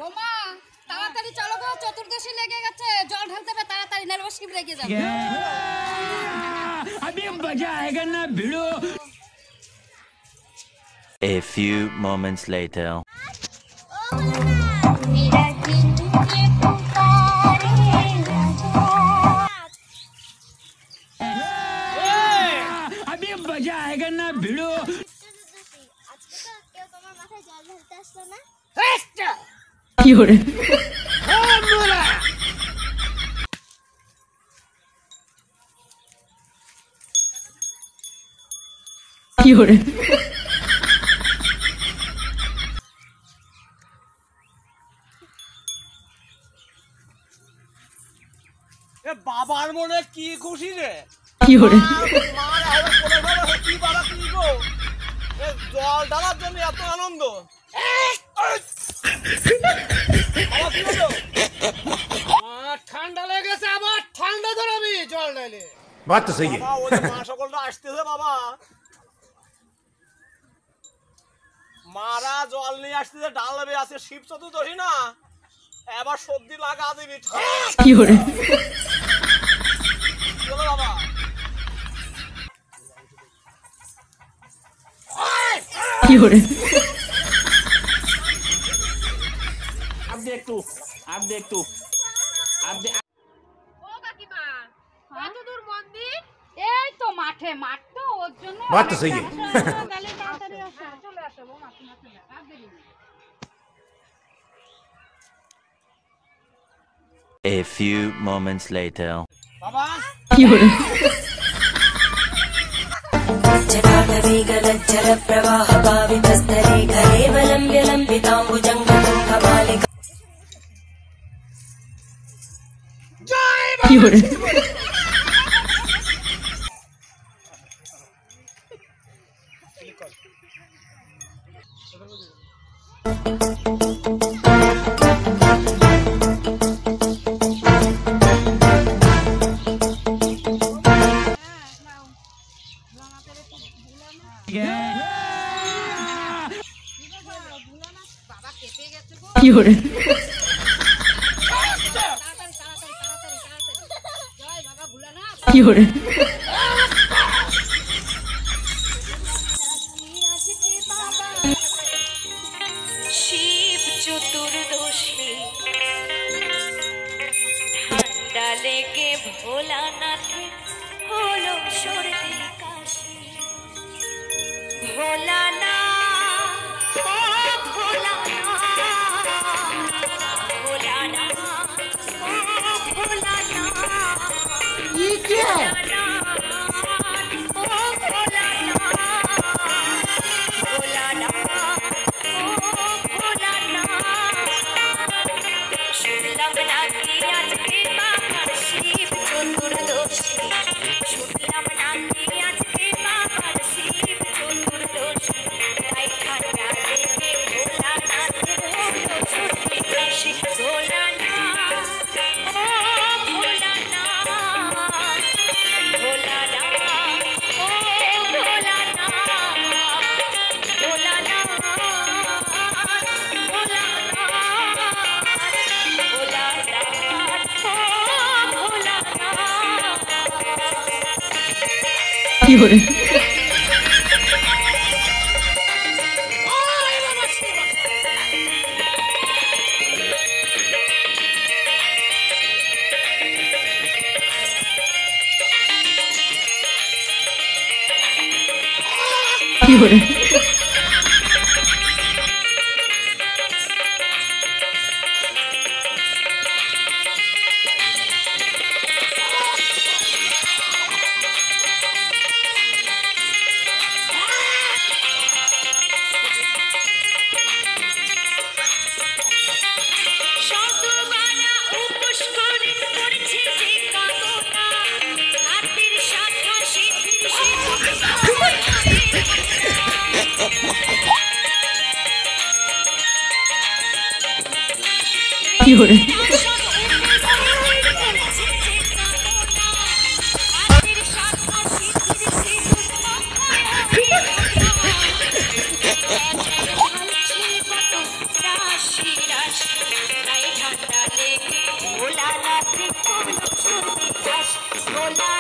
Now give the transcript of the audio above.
বোমা তাড়াতাড়ি চলো গো, চতুর্দশী লেগে গেছে, জল ঢালতে হবে তাড়াতাড়ি, নাহলে শিব রেগে যাবে। अभी मजा आएगा ना भिड़ो। A few moments later. अभी मजा आएगा ना भिड़ो। কি হরে কি হরে বাবার মনে কি খুশি রে, কি হরে জল ঢালার জন্য এত আনন্দ। ঠান্ডা লেগেছে, আবার ঠান্ডা ধরাবি জল ঢালে। बात तो सही है। মা সকলটা আসতেছে বাবা, মারা জল নিয়ে আসতেছে, ঢালবে। আছে শিব চতুর্দশী না, এবার সর্দি লাগা দিবি। কি হরে চলো বাবা। কি হরে आप देख तू ও কাকিমা, কত দূর মন্দির? এই তো মাঠে, মাঠ তো ওর জন্য। बात तो सही है। তাহলে তাড়াতাড়ি আসো, চলে আসো বোমা, তুমি চলে আর দেরি নেই। A few moments later. বাবা কি হরে जटाटवीगलज्जल प्रवाह पावितस्थले कलेवलम्ब्य लम्बिताम्बुजङ्गतुङ्गमालिका কি হরে বাবা কেটে গেছে গো। কি হরে তাড়াতাড়ি তাড়াতাড়ি তাড়াতাড়ি তাড়াতাড়ি, জয় বাবা ভোলানাথ। কি হরে শিব চতুর্দশী ঠান্ডা লেগে ভোলানাথে হলো সর্দি কাশি। ভোলানাথ ও ভোলানাথ, ভোলানাথ ও ভোলানাথ, শুনলাম নাকি আজকে বাবার শিব চতুর্দশী, শুনলাম নাকি আজকে বাবার শিব চতুর্দশী, তাই ঠান্ডা লেগে ভোলানাথের হলো সর্দি কাশি। ভোলানাথ ও ভোলানাথ, ভোলানাথ ও ভোলানাথ, ভোলানাথ কি হরে কি হরে শতবারা উপোস করে করছে যে কামনা, হাতের শাখা সিঁথির কি হরে সিঁথির রাশি রাশি গায়ে ঠান্ডা লেগে ভোলানাথে করলো সর্দি কাশ ভোলা